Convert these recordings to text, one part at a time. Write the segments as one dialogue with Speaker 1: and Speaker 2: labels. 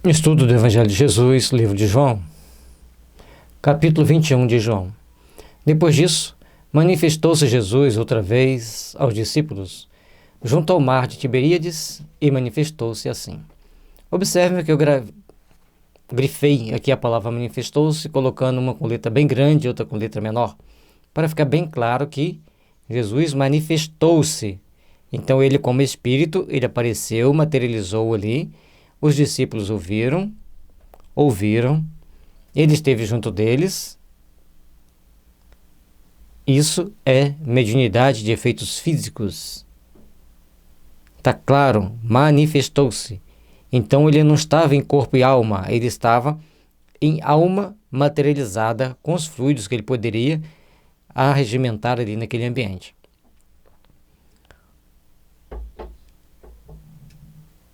Speaker 1: Estudo do Evangelho de Jesus, livro de João, capítulo 21 de João. Depois disso, manifestou-se Jesus outra vez aos discípulos, junto ao mar de Tiberíades, e manifestou-se assim. Observe que eu grifei aqui a palavra manifestou-se, colocando uma com letra bem grande e outra com letra menor, para ficar bem claro que Jesus manifestou-se. Então ele, como Espírito, ele apareceu, materializou ali. Os discípulos ouviram, ele esteve junto deles. Isso é mediunidade de efeitos físicos. Está claro, manifestou-se. Então ele não estava em corpo e alma, ele estava em alma materializada com os fluidos que ele poderia arregimentar ali naquele ambiente.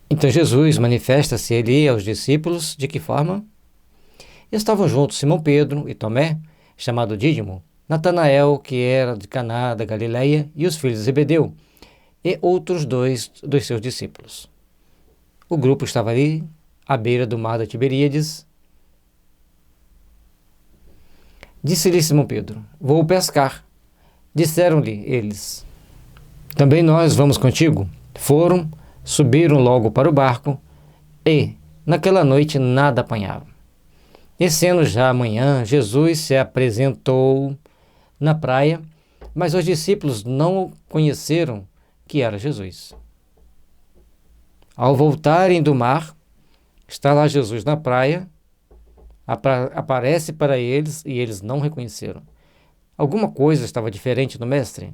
Speaker 1: Então Jesus manifesta-se ali aos discípulos de que forma? Estavam juntos Simão Pedro e Tomé, chamado Dídimo, Natanael, que era de Caná da Galileia, e os filhos de Zebedeu, e outros dois dos seus discípulos. O grupo estava ali, à beira do mar da Tiberíades. Disse-lhe Simão Pedro: vou pescar. Disseram-lhe eles: também nós vamos contigo. Foram, subiram logo para o barco e, naquela noite, nada apanhavam. E sendo já amanhã, Jesus se apresentou na praia, mas os discípulos não conheceram que era Jesus. Ao voltarem do mar, está lá Jesus na praia, aparece para eles e eles não reconheceram. Alguma coisa estava diferente no mestre?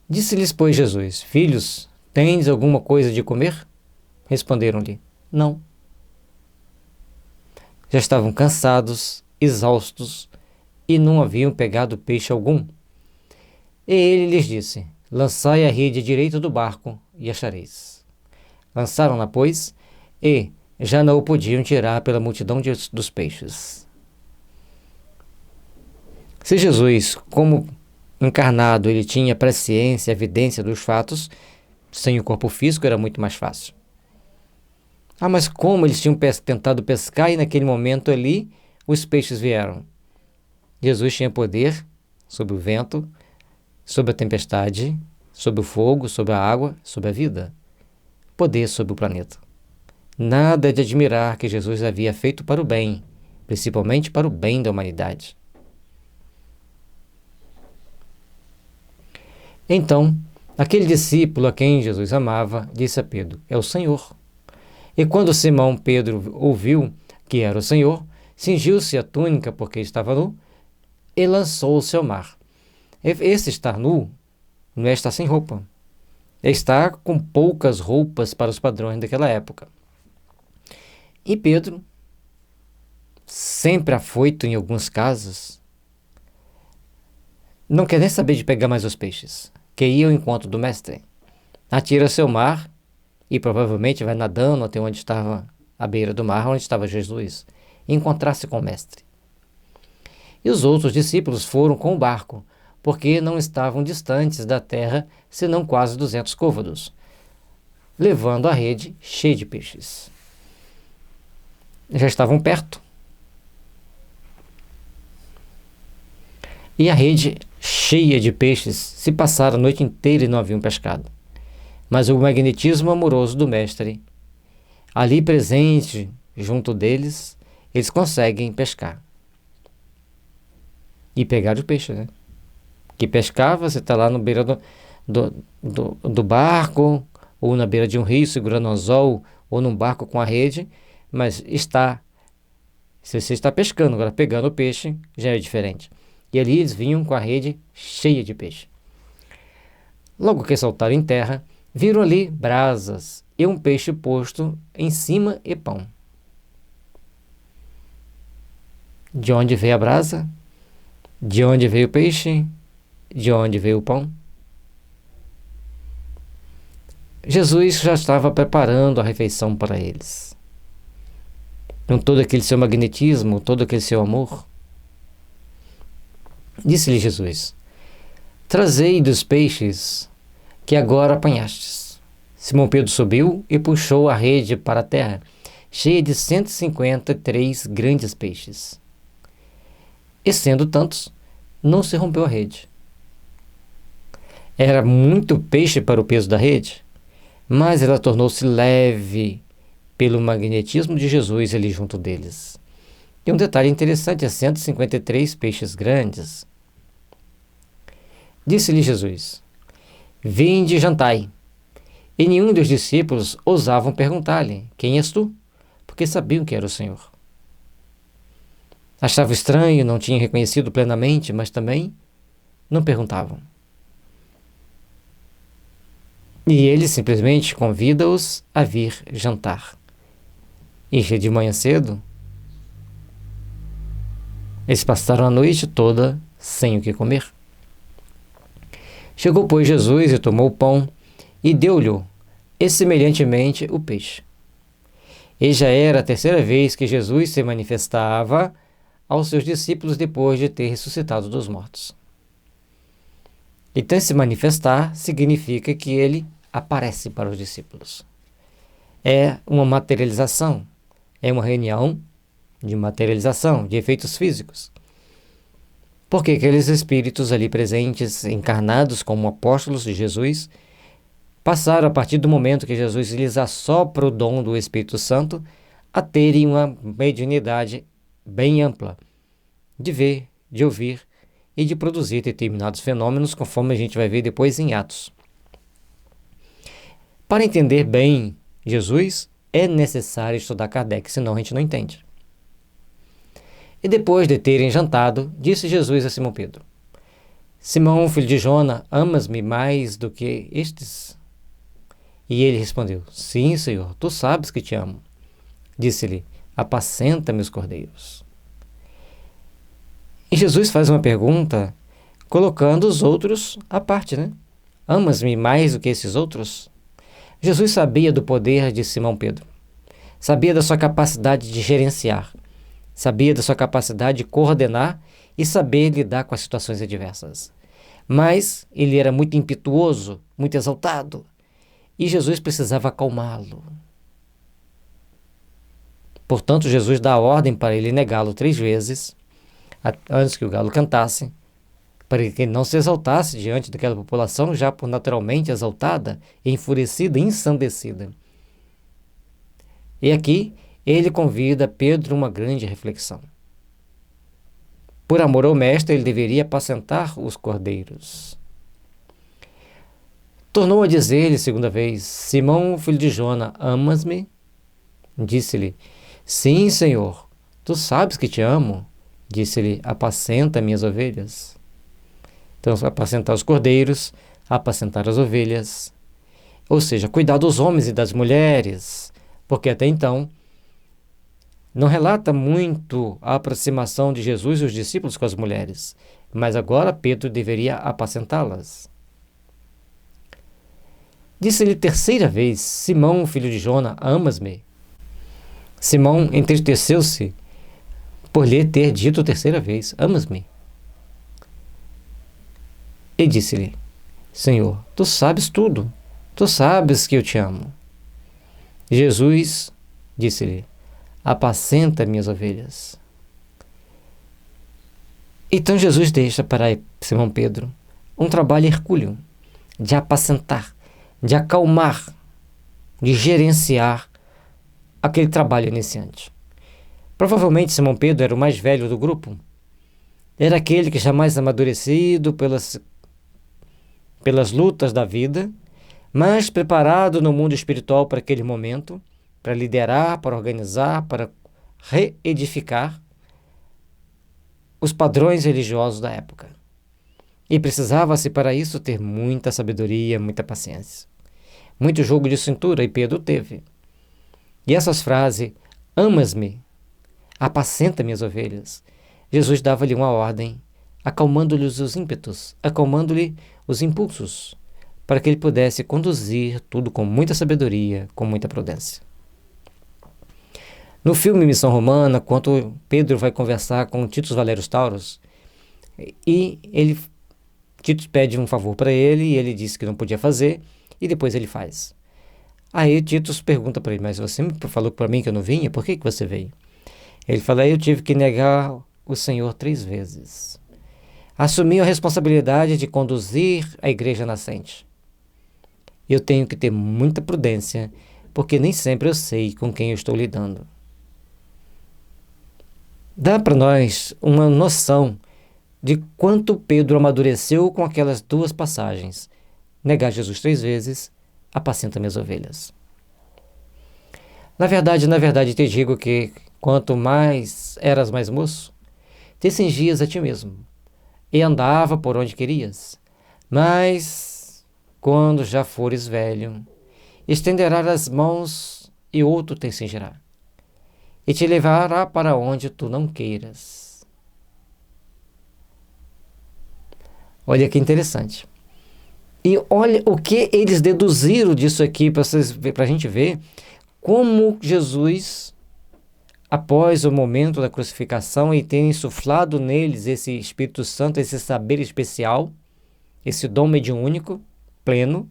Speaker 1: Disse-lhes, pois, Jesus: filhos, tendes alguma coisa de comer? Responderam-lhe: não. Já estavam cansados, exaustos, e não haviam pegado peixe algum. E ele lhes disse: lançai a rede à direita do barco, e achareis. Lançaram-na, pois, e já não o podiam tirar pela multidão dos peixes. Se Jesus, como encarnado, ele tinha presciência, evidência dos fatos, sem o corpo físico era muito mais fácil. Mas como eles tinham tentado pescar e naquele momento ali os peixes vieram? Jesus tinha poder sobre o vento, sobre a tempestade, sobre o fogo, sobre a água, sobre a vida. Poder sobre o planeta. Nada de admirar que Jesus havia feito para o bem, principalmente para o bem da humanidade. Então, aquele discípulo a quem Jesus amava, disse a Pedro: é o Senhor. E quando Simão Pedro ouviu que era o Senhor, cingiu-se a túnica porque estava nu e lançou-se ao mar. Esse estar nu não é estar sem roupa, é estar com poucas roupas para os padrões daquela época. E Pedro, sempre afoito em alguns casos, não quer nem saber de pegar mais os peixes, que ia ao encontro do mestre. Atira-se ao mar e provavelmente vai nadando até onde estava à beira do mar, onde estava Jesus, e encontrar-se com o mestre. E os outros discípulos foram com o barco, porque não estavam distantes da terra, senão quase 200 côvados, levando a rede cheia de peixes. Já estavam perto. E a rede cheia de peixes, se passaram a noite inteira e não haviam pescado. Mas o magnetismo amoroso do mestre, ali presente junto deles, eles conseguem pescar. E pegar o peixe, né? Que pescava, você está lá no beira do barco, ou na beira de um rio, segurando um anzol, ou num barco com a rede, mas se você está pescando, agora pegando o peixe, já é diferente. E ali eles vinham com a rede cheia de peixe. Logo que saltaram em terra, viram ali brasas e um peixe posto em cima e pão. De onde veio a brasa? De onde veio o peixe? De onde veio o pão? Jesus já estava preparando a refeição para eles. Com todo aquele seu magnetismo, todo aquele seu amor. Disse-lhe Jesus: trazei dos peixes que agora apanhastes. Simão Pedro subiu e puxou a rede para a terra, cheia de 153 grandes peixes. E sendo tantos, não se rompeu a rede. Era muito peixe para o peso da rede, mas ela tornou-se leve pelo magnetismo de Jesus ali junto deles. E um detalhe interessante é 153 peixes grandes. Disse-lhe Jesus: Vinde e jantai. E nenhum dos discípulos ousavam perguntar-lhe: Quem és tu? Porque sabiam que era o Senhor. Achavam estranho, não tinham reconhecido plenamente, mas também não perguntavam. E ele simplesmente convida-os a vir jantar. E de manhã cedo, eles passaram a noite toda sem o que comer. Chegou, pois, Jesus e tomou o pão e deu-lhe, e semelhantemente, o peixe. E já era a terceira vez que Jesus se manifestava aos seus discípulos depois de ter ressuscitado dos mortos. Então, se manifestar significa que ele aparece para os discípulos. É uma materialização, é uma reunião de materialização, de efeitos físicos. Porque aqueles espíritos ali presentes, encarnados como apóstolos de Jesus, passaram a partir do momento que Jesus lhes assopra o dom do Espírito Santo a terem uma mediunidade bem ampla de ver, de ouvir e de produzir determinados fenômenos, conforme a gente vai ver depois em Atos. Para entender bem Jesus, é necessário estudar Kardec, senão a gente não entende. E depois de terem jantado, disse Jesus a Simão Pedro: Simão, filho de Jona, amas-me mais do que estes? E ele respondeu: Sim, Senhor, tu sabes que te amo. Disse-lhe: Apacenta-me os cordeiros. E Jesus faz uma pergunta, colocando os outros à parte, né? Amas-me mais do que esses outros? Jesus sabia do poder de Simão Pedro, sabia da sua capacidade de gerenciar, sabia da sua capacidade de coordenar e saber lidar com as situações adversas. Mas ele era muito impetuoso, muito exaltado, e Jesus precisava acalmá-lo. Portanto, Jesus dá a ordem para ele negá-lo 3 vezes, antes que o galo cantasse, para que ele não se exaltasse diante daquela população, já por naturalmente exaltada, enfurecida, ensandecida. E aqui, ele convida Pedro a uma grande reflexão. Por amor ao mestre, ele deveria apacentar os cordeiros. Tornou a dizer-lhe segunda vez: Simão, filho de Jona, amas-me? Disse-lhe: Sim, Senhor, tu sabes que te amo. Disse-lhe: Apacenta minhas ovelhas. Então, apacentar os cordeiros, apacentar as ovelhas. Ou seja, cuidar dos homens e das mulheres, porque até então não relata muito a aproximação de Jesus e os discípulos com as mulheres, mas agora Pedro deveria apacentá-las. Disse-lhe terceira vez: Simão, filho de Jona, amas-me? Simão entristeceu-se por lhe ter dito terceira vez: Amas-me? E disse-lhe: Senhor, tu sabes tudo, tu sabes que eu te amo. Jesus disse-lhe: Apacenta minhas ovelhas. Então Jesus deixa para Simão Pedro um trabalho hercúleo de apacentar, de acalmar, de gerenciar aquele trabalho iniciante. Provavelmente Simão Pedro era o mais velho do grupo. Era aquele que jamais amadurecido pelas lutas da vida, mas preparado no mundo espiritual para aquele momento, para liderar, para organizar, para reedificar os padrões religiosos da época. E precisava-se para isso ter muita sabedoria, muita paciência. Muito jogo de cintura, e Pedro teve. E essas frases: amas-me, apacenta minhas ovelhas, Jesus dava-lhe uma ordem, acalmando-lhe os ímpetos, acalmando-lhe os impulsos, para que ele pudesse conduzir tudo com muita sabedoria, com muita prudência. No filme Missão Romana, quando Pedro vai conversar com Titus Valerius Taurus, e Titus pede um favor para ele, e ele diz que não podia fazer, e depois ele faz. Aí Tito pergunta para ele, mas você me falou para mim que eu não vinha, por que você veio? Ele fala, eu tive que negar o Senhor 3 vezes. Assumi a responsabilidade de conduzir a igreja nascente. Eu tenho que ter muita prudência, porque nem sempre eu sei com quem eu estou lidando. Dá para nós uma noção de quanto Pedro amadureceu com aquelas 2 passagens. Negar Jesus 3 vezes, apacenta minhas ovelhas. Na verdade, te digo que quanto mais eras mais moço, te cingias a ti mesmo, e andava por onde querias. Mas, quando já fores velho, estenderás as mãos e outro te cingirá, e te levará para onde tu não queiras. Olha que interessante. E olha o que eles deduziram disso aqui, para a gente ver como Jesus, após o momento da crucificação e ter insuflado neles esse Espírito Santo, esse saber especial, esse dom mediúnico, pleno,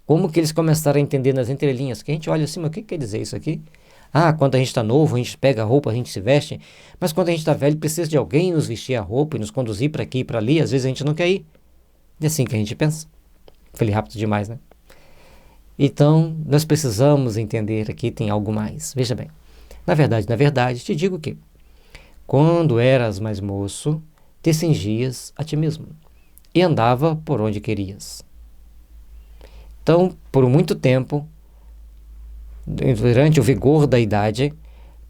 Speaker 1: como que eles começaram a entender nas entrelinhas, que a gente olha assim, mas o que quer dizer isso aqui? Ah, quando a gente está novo, a gente pega a roupa, a gente se veste, mas quando a gente está velho, precisa de alguém nos vestir a roupa e nos conduzir para aqui e para ali, às vezes a gente não quer ir. É assim que a gente pensa. Falei rápido demais, né? Então, nós precisamos entender aqui, tem algo mais. Veja bem, na verdade, te digo que, quando eras mais moço, te cingias a ti mesmo, e andava por onde querias. Então, por muito tempo, durante o vigor da idade,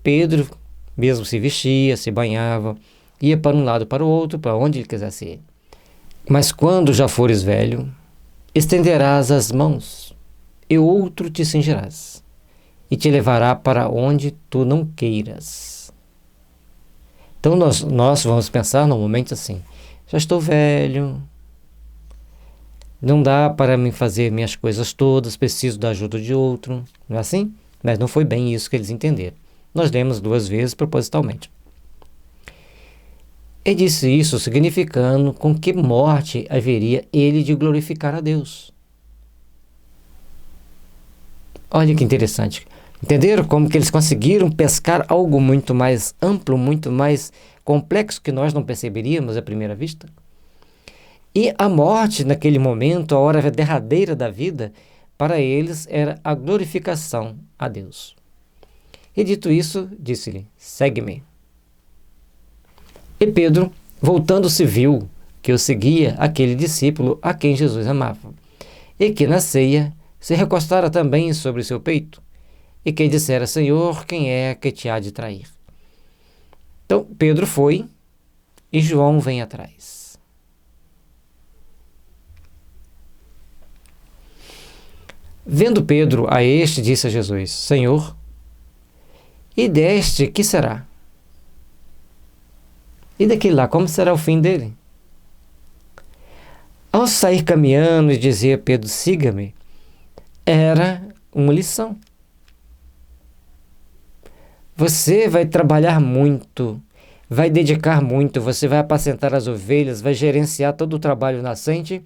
Speaker 1: Pedro mesmo se vestia, se banhava, ia para um lado para o outro, para onde ele quisesse ir. Mas quando já fores velho, estenderás as mãos, e outro te cingirás, e te levará para onde tu não queiras. Então nós vamos pensar normalmente assim, já estou velho, não dá para me fazer minhas coisas todas, preciso da ajuda de outro, não é assim? Mas não foi bem isso que eles entenderam. Nós lemos 2 vezes propositalmente. Ele disse isso significando com que morte haveria ele de glorificar a Deus. Olha que interessante. Entenderam como que eles conseguiram pescar algo muito mais amplo, muito mais complexo que nós não perceberíamos à primeira vista? E a morte, naquele momento, a hora derradeira da vida, para eles era a glorificação a Deus. E dito isso, disse-lhe, segue-me. E Pedro, voltando-se, viu que eu seguia aquele discípulo a quem Jesus amava, e que na ceia se recostara também sobre seu peito, e que dissera, Senhor, quem é que te há de trair? Então Pedro foi, e João vem atrás. Vendo Pedro a este, disse a Jesus, Senhor, e deste que será? E daquele lá, como será o fim dele? Ao sair caminhando e dizer a Pedro, siga-me, era uma lição. Você vai trabalhar muito, vai dedicar muito, você vai apacentar as ovelhas, vai gerenciar todo o trabalho nascente,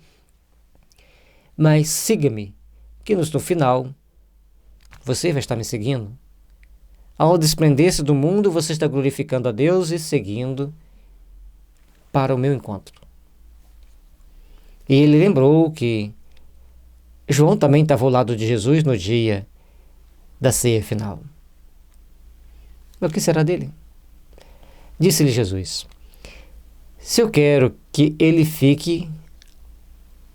Speaker 1: mas siga-me, que no final você vai estar me seguindo. Ao desprender-se do mundo, você está glorificando a Deus e seguindo para o meu encontro. E ele lembrou que João também estava ao lado de Jesus no dia da ceia final. Mas o que será dele? Disse-lhe Jesus, se eu quero que ele fique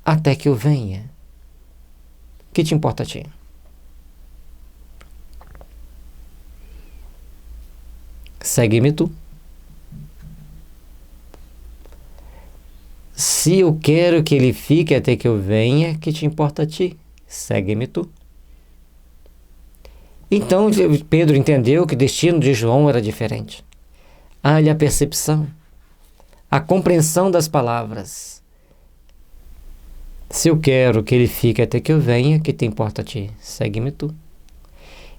Speaker 1: até que eu venha, que te importa a ti? Segue-me tu. Se eu quero que ele fique até que eu venha, que te importa a ti? Segue-me tu. Então Pedro entendeu que o destino de João era diferente. Há-lhe a percepção, a compreensão das palavras. Se eu quero que ele fique até que eu venha, que te importa a ti? Segue-me tu.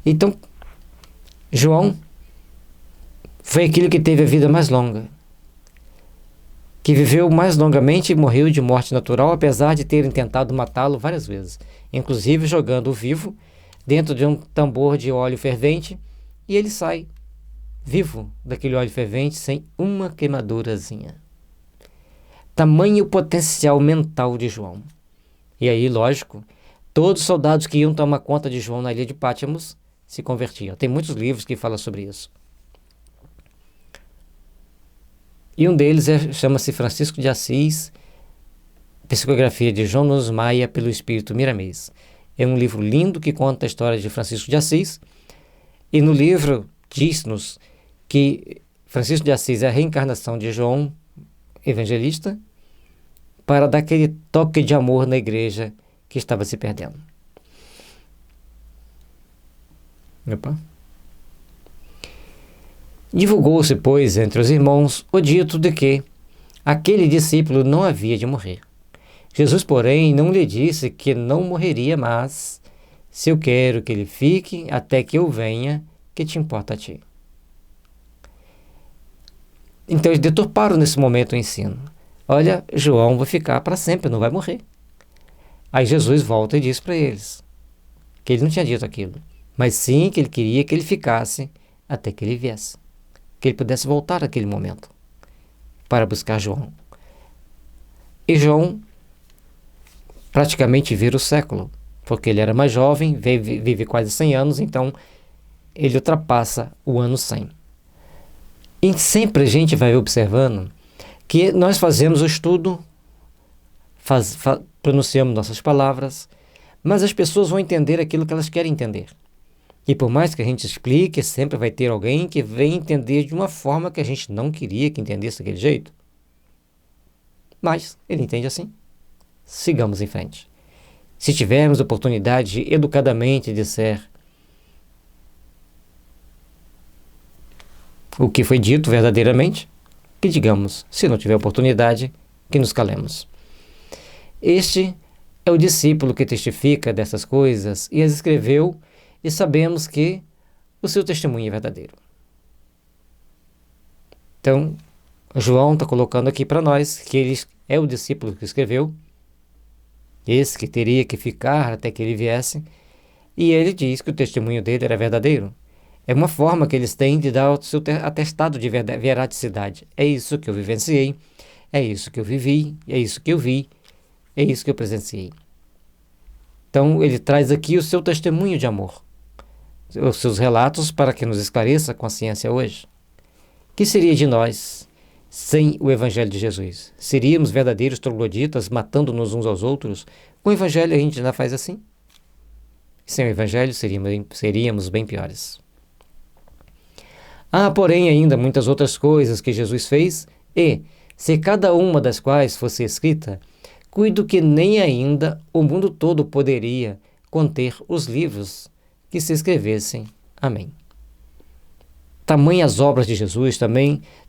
Speaker 1: Então, João foi aquele que teve a vida mais longa, que viveu mais longamente e morreu de morte natural, apesar de terem tentado matá-lo várias vezes, inclusive jogando-o vivo dentro de um tambor de óleo fervente e ele sai vivo daquele óleo fervente sem uma queimadurazinha. Tamanho potencial mental de João. E aí, lógico, todos os soldados que iam tomar conta de João na ilha de Pátimos se convertiam. Tem muitos livros que falam sobre isso. E um deles chama-se Francisco de Assis, Psicografia de João Nunes Maia pelo Espírito Miramês. É um livro lindo que conta a história de Francisco de Assis. E no livro diz-nos que Francisco de Assis é a reencarnação de João Evangelista para dar aquele toque de amor na igreja que estava se perdendo. Opa. Divulgou-se, pois, entre os irmãos o dito de que aquele discípulo não havia de morrer. Jesus, porém, não lhe disse que não morreria, mas se eu quero que ele fique até que eu venha, que te importa a ti? Então eles deturparam nesse momento o ensino. Olha, João vai ficar para sempre, não vai morrer. Aí Jesus volta e diz para eles que ele não tinha dito aquilo, mas sim que ele queria que ele ficasse até que ele viesse, que ele pudesse voltar naquele momento para buscar João. E João praticamente vira o século, porque ele era mais jovem, vive quase 100 anos, então ele ultrapassa o ano 100. E sempre a gente vai observando que nós fazemos o estudo, pronunciamos nossas palavras, mas as pessoas vão entender aquilo que elas querem entender. E por mais que a gente explique, sempre vai ter alguém que vem entender de uma forma que a gente não queria que entendesse daquele jeito. Mas ele entende assim. Sigamos em frente. Se tivermos oportunidade de educadamente disser o que foi dito verdadeiramente, que digamos. Se não tiver oportunidade, que nos calemos. Este é o discípulo que testifica dessas coisas e as escreveu, e sabemos que o seu testemunho é verdadeiro. Então, João está colocando aqui para nós que ele é o discípulo que escreveu, esse que teria que ficar até que ele viesse, e ele diz que o testemunho dele era verdadeiro. É uma forma que eles têm de dar o seu atestado de veraticidade. É isso que eu vivenciei, é isso que eu vivi, é isso que eu vi, é isso que eu presenciei. Então, ele traz aqui o seu testemunho de amor, os seus relatos para que nos esclareça a consciência hoje. O que seria de nós sem o Evangelho de Jesus? Seríamos verdadeiros trogloditas, matando-nos uns aos outros? Com o Evangelho a gente ainda faz assim? Sem o Evangelho seríamos bem piores. Há, porém, ainda muitas outras coisas que Jesus fez, e, se cada uma das quais fosse escrita, cuido que nem ainda o mundo todo poderia conter os livros que se escrevessem. Amém. Tamanha as obras de Jesus,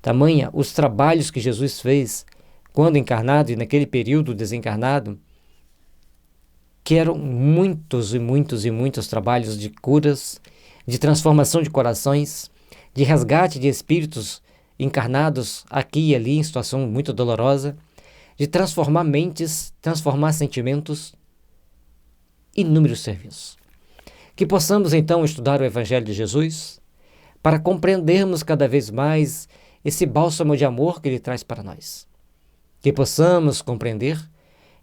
Speaker 1: tamanha os trabalhos que Jesus fez quando encarnado e naquele período desencarnado, que eram muitos e muitos e muitos trabalhos de curas, de transformação de corações, de resgate de espíritos encarnados aqui e ali em situação muito dolorosa, de transformar mentes, transformar sentimentos, inúmeros serviços. Que possamos então estudar o Evangelho de Jesus para compreendermos cada vez mais esse bálsamo de amor que Ele traz para nós. Que possamos compreender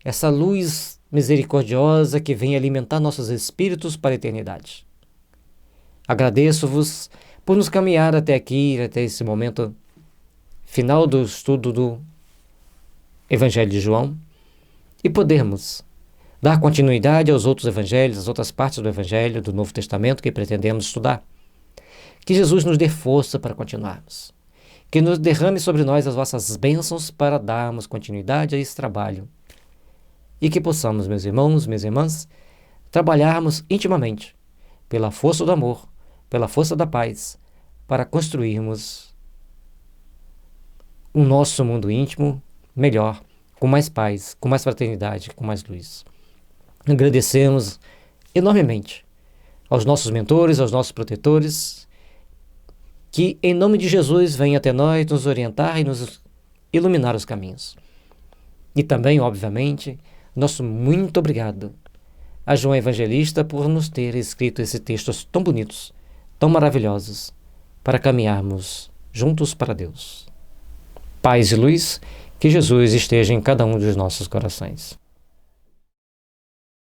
Speaker 1: essa luz misericordiosa que vem alimentar nossos espíritos para a eternidade. Agradeço-vos por nos caminhar até aqui, até esse momento final do estudo do Evangelho de João, e podermos dar continuidade aos outros evangelhos, às outras partes do Evangelho, do Novo Testamento que pretendemos estudar. Que Jesus nos dê força para continuarmos. Que nos derrame sobre nós as vossas bênçãos para darmos continuidade a esse trabalho. E que possamos, meus irmãos, minhas irmãs, trabalharmos intimamente, pela força do amor, pela força da paz, para construirmos o nosso mundo íntimo melhor, com mais paz, com mais fraternidade, com mais luz. Agradecemos enormemente aos nossos mentores, aos nossos protetores, que em nome de Jesus venham até nós nos orientar e nos iluminar os caminhos. E também, obviamente, nosso muito obrigado a João Evangelista por nos ter escrito esses textos tão bonitos, tão maravilhosos, para caminharmos juntos para Deus. Paz e luz, que Jesus esteja em cada um dos nossos corações.